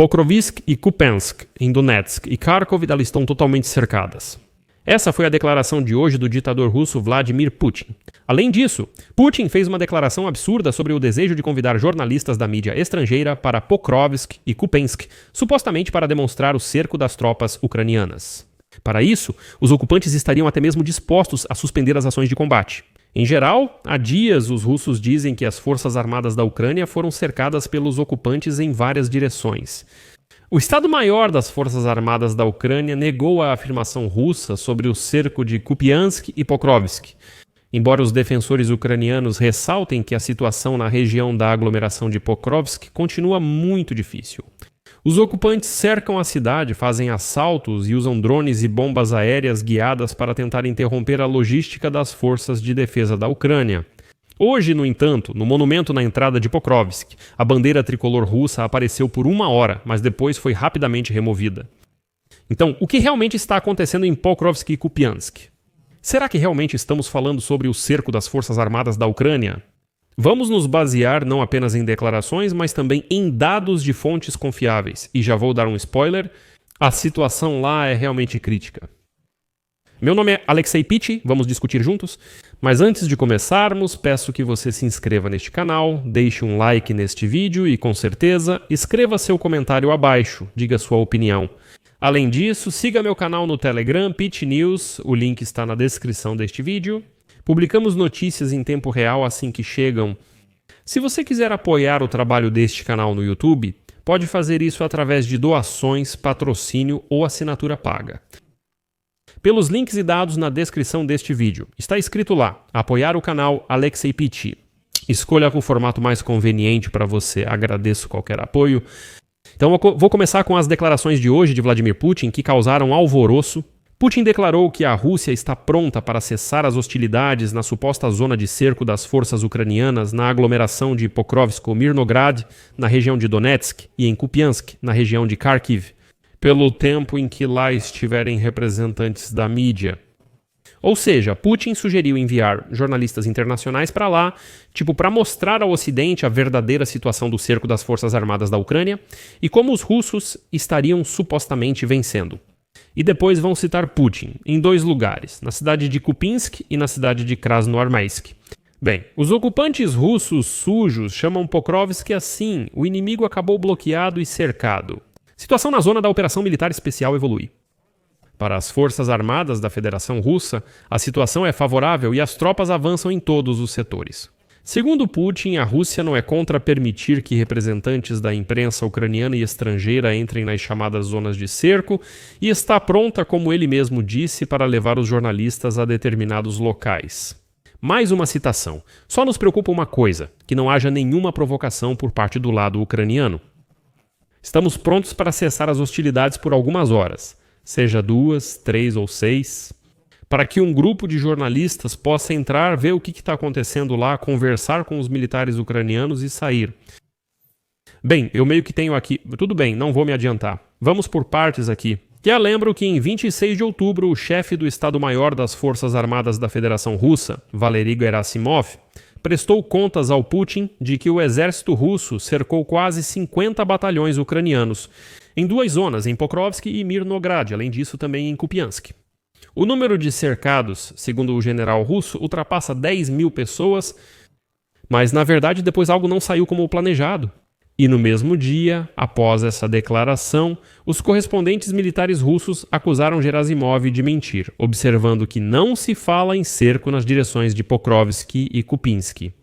Pokrovsk e Kupiansk, em Donetsk, e Kharkov estão totalmente cercadas. Essa foi a declaração de hoje do ditador russo Vladimir Putin. Além disso, Putin fez uma declaração absurda sobre o desejo de convidar jornalistas da mídia estrangeira para Pokrovsk e Kupiansk, supostamente para demonstrar o cerco das tropas ucranianas. Para isso, os ocupantes estariam até mesmo dispostos a suspender as ações de combate. Em geral, há dias os russos dizem que as forças armadas da Ucrânia foram cercadas pelos ocupantes em várias direções. O Estado-Maior das Forças Armadas da Ucrânia negou a afirmação russa sobre o cerco de Kupiansk e Pokrovsk, embora os defensores ucranianos ressaltem que a situação na região da aglomeração de Pokrovsk continua muito difícil. Os ocupantes cercam a cidade, fazem assaltos e usam drones e bombas aéreas guiadas para tentar interromper a logística das forças de defesa da Ucrânia. Hoje, no entanto, no monumento na entrada de Pokrovsk, a bandeira tricolor russa apareceu por 1 hora, mas depois foi rapidamente removida. Então, o que realmente está acontecendo em Pokrovsk e Kupiansk? Será que realmente estamos falando sobre o cerco das forças armadas da Ucrânia? Vamos nos basear não apenas em declarações, mas também em dados de fontes confiáveis. E já vou dar um spoiler, a situação lá é realmente crítica. Meu nome é Alexei Pitti, vamos discutir juntos? Mas antes de começarmos, peço que você se inscreva neste canal, deixe um like neste vídeo e, com certeza, escreva seu comentário abaixo, diga sua opinião. Além disso, siga meu canal no Telegram, Pitti News, o link está na descrição deste vídeo. Publicamos notícias em tempo real assim que chegam. Se você quiser apoiar o trabalho deste canal no YouTube, pode fazer isso através de doações, patrocínio ou assinatura paga. Pelos links e dados na descrição deste vídeo, está escrito lá, apoiar o canal Alexei Pitti. Escolha o formato mais conveniente para você, agradeço qualquer apoio. Então vou começar com as declarações de hoje de Vladimir Putin que causaram alvoroço. Putin declarou que a Rússia está pronta para cessar as hostilidades na suposta zona de cerco das forças ucranianas na aglomeração de Pokrovsk-Mirnograd, na região de Donetsk, e em Kupiansk, na região de Kharkiv, pelo tempo em que lá estiverem representantes da mídia. Ou seja, Putin sugeriu enviar jornalistas internacionais para lá, para mostrar ao Ocidente a verdadeira situação do cerco das forças armadas da Ucrânia e como os russos estariam supostamente vencendo. E depois vão citar Putin, em 2 lugares, na cidade de Kupiansk e na cidade de Krasnoarmeysk. Bem, os ocupantes russos sujos chamam Pokrovsk assim, o inimigo acabou bloqueado e cercado. Situação na zona da Operação Militar Especial evolui. Para as forças armadas da Federação Russa, a situação é favorável e as tropas avançam em todos os setores. Segundo Putin, a Rússia não é contra permitir que representantes da imprensa ucraniana e estrangeira entrem nas chamadas zonas de cerco e está pronta, como ele mesmo disse, para levar os jornalistas a determinados locais. Mais uma citação. Só nos preocupa uma coisa, que não haja nenhuma provocação por parte do lado ucraniano. Estamos prontos para cessar as hostilidades por algumas horas, seja 2, 3 ou 6, para que um grupo de jornalistas possa entrar, ver o que está acontecendo lá, conversar com os militares ucranianos e sair. Bem, eu meio que tenho aqui... Tudo bem, não vou me adiantar. Vamos por partes aqui. Já lembro que em 26 de outubro, o chefe do Estado-Maior das Forças Armadas da Federação Russa, Valery Gerasimov, prestou contas ao Putin de que o exército russo cercou quase 50 batalhões ucranianos, em 2 zonas, em Pokrovsk e Mirnograd, além disso também em Kupiansk. O número de cercados, segundo o general russo, ultrapassa 10.000 pessoas, mas na verdade depois algo não saiu como planejado. E no mesmo dia, após essa declaração, os correspondentes militares russos acusaram Gerasimov de mentir, observando que não se fala em cerco nas direções de Pokrovsk e Kupiansk.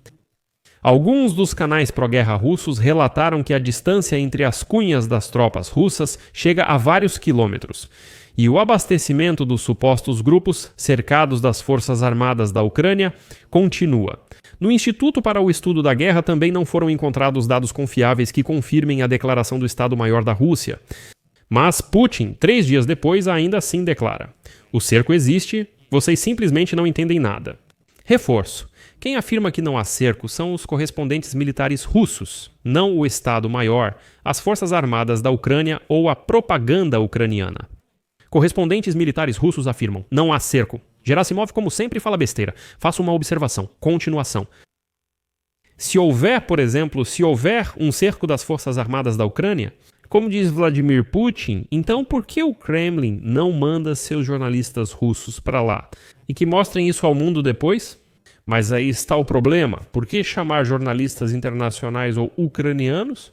Alguns dos canais pró-guerra russos relataram que a distância entre as cunhas das tropas russas chega a vários quilômetros, e o abastecimento dos supostos grupos cercados das forças armadas da Ucrânia continua. No Instituto para o Estudo da Guerra também não foram encontrados dados confiáveis que confirmem a declaração do Estado-Maior da Rússia. Mas Putin, 3 dias depois, ainda assim declara: o cerco existe, vocês simplesmente não entendem nada. Reforço: quem afirma que não há cerco são os correspondentes militares russos, não o Estado-Maior, as Forças Armadas da Ucrânia ou a propaganda ucraniana. Correspondentes militares russos afirmam: não há cerco. Gerasimov, como sempre, fala besteira. Faço uma observação. Continuação. Se houver, por exemplo, um cerco das Forças Armadas da Ucrânia, Como diz Vladimir Putin, então por que o Kremlin não manda seus jornalistas russos para lá e que mostrem isso ao mundo depois? Mas aí está o problema. Por que chamar jornalistas internacionais ou ucranianos?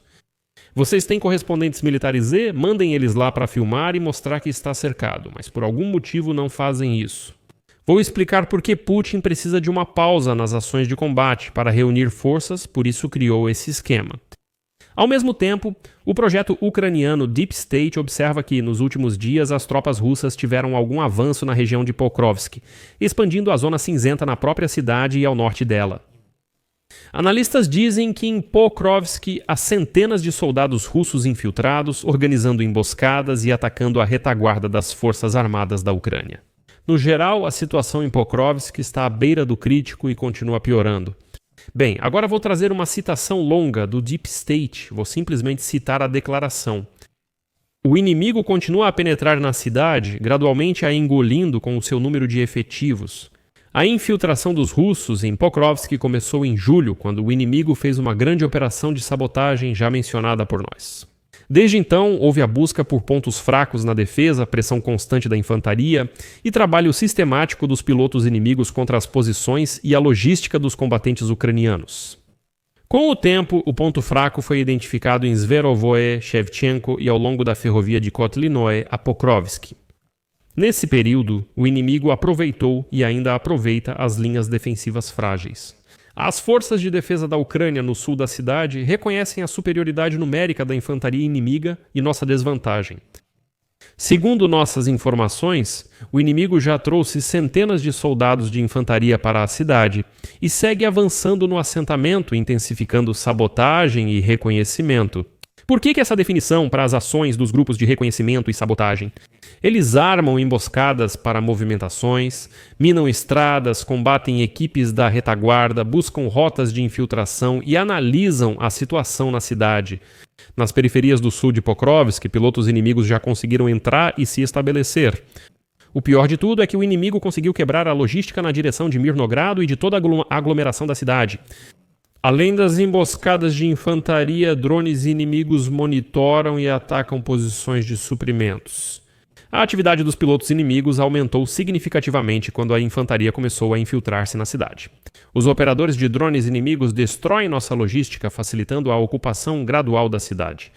Vocês têm correspondentes militares Z? Mandem eles lá para filmar e mostrar que está cercado, mas por algum motivo não fazem isso. Vou explicar por que Putin precisa de uma pausa nas ações de combate para reunir forças, por isso criou esse esquema. Ao mesmo tempo, o projeto ucraniano Deep State observa que, nos últimos dias, as tropas russas tiveram algum avanço na região de Pokrovsk, expandindo a zona cinzenta na própria cidade e ao norte dela. Analistas dizem que em Pokrovsk há centenas de soldados russos infiltrados, organizando emboscadas e atacando a retaguarda das forças armadas da Ucrânia. No geral, a situação em Pokrovsk está à beira do crítico e continua piorando. Bem, agora vou trazer uma citação longa do Deep State, vou simplesmente citar a declaração. O inimigo continua a penetrar na cidade, gradualmente a engolindo com o seu número de efetivos. A infiltração dos russos em Pokrovsk começou em julho, quando o inimigo fez uma grande operação de sabotagem já mencionada por nós. Desde então, houve a busca por pontos fracos na defesa, pressão constante da infantaria e trabalho sistemático dos pilotos inimigos contra as posições e a logística dos combatentes ucranianos. Com o tempo, o ponto fraco foi identificado em Zverovoye, Shevchenko e ao longo da ferrovia de Kotlinoe a Pokrovsk. Nesse período, o inimigo aproveitou e ainda aproveita as linhas defensivas frágeis. As forças de defesa da Ucrânia no sul da cidade reconhecem a superioridade numérica da infantaria inimiga e nossa desvantagem. Segundo nossas informações, o inimigo já trouxe centenas de soldados de infantaria para a cidade e segue avançando no assentamento, intensificando sabotagem e reconhecimento. Por que essa definição para as ações dos grupos de reconhecimento e sabotagem? Eles armam emboscadas para movimentações, minam estradas, combatem equipes da retaguarda, buscam rotas de infiltração e analisam a situação na cidade. Nas periferias do sul de Pokrovsk, pilotos inimigos já conseguiram entrar e se estabelecer. O pior de tudo é que o inimigo conseguiu quebrar a logística na direção de Mirnogrado e de toda a aglomeração da cidade. Além das emboscadas de infantaria, drones inimigos monitoram e atacam posições de suprimentos. A atividade dos pilotos inimigos aumentou significativamente quando a infantaria começou a infiltrar-se na cidade. Os operadores de drones inimigos destroem nossa logística, facilitando a ocupação gradual da cidade.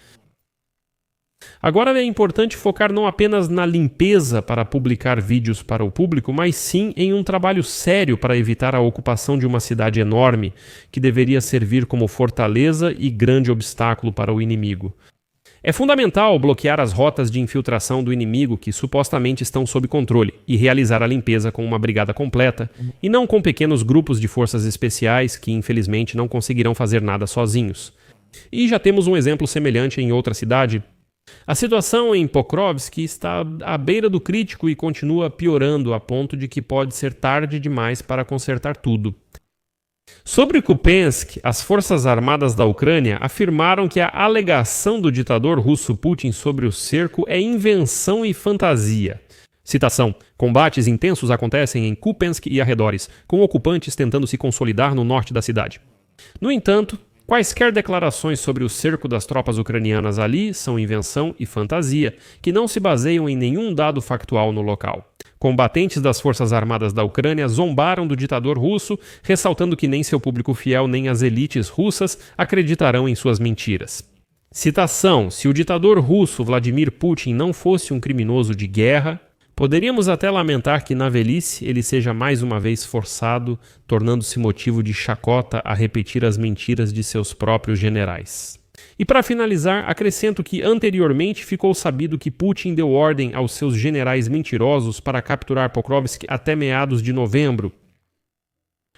Agora é importante focar não apenas na limpeza para publicar vídeos para o público, mas sim em um trabalho sério para evitar a ocupação de uma cidade enorme, que deveria servir como fortaleza e grande obstáculo para o inimigo. É fundamental bloquear as rotas de infiltração do inimigo que supostamente estão sob controle e realizar a limpeza com uma brigada completa e não com pequenos grupos de forças especiais que infelizmente não conseguirão fazer nada sozinhos. E já temos um exemplo semelhante em outra cidade. A situação em Pokrovsk está à beira do crítico e continua piorando a ponto de que pode ser tarde demais para consertar tudo. Sobre Kupiansk, as forças armadas da Ucrânia afirmaram que a alegação do ditador russo Putin sobre o cerco é invenção e fantasia. Citação: combates intensos acontecem em Kupiansk e arredores, com ocupantes tentando se consolidar no norte da cidade. No entanto, quaisquer declarações sobre o cerco das tropas ucranianas ali são invenção e fantasia, que não se baseiam em nenhum dado factual no local. Combatentes das Forças Armadas da Ucrânia zombaram do ditador russo, ressaltando que nem seu público fiel nem as elites russas acreditarão em suas mentiras. Citação: se o ditador russo Vladimir Putin não fosse um criminoso de guerra, poderíamos até lamentar que na velhice ele seja mais uma vez forçado, tornando-se motivo de chacota a repetir as mentiras de seus próprios generais. E para finalizar, acrescento que anteriormente ficou sabido que Putin deu ordem aos seus generais mentirosos para capturar Pokrovsk até meados de novembro.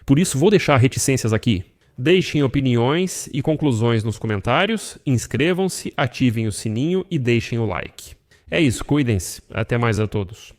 Por isso vou deixar reticências aqui. Deixem opiniões e conclusões nos comentários, inscrevam-se, ativem o sininho e deixem o like. É isso, cuidem-se. Até mais a todos.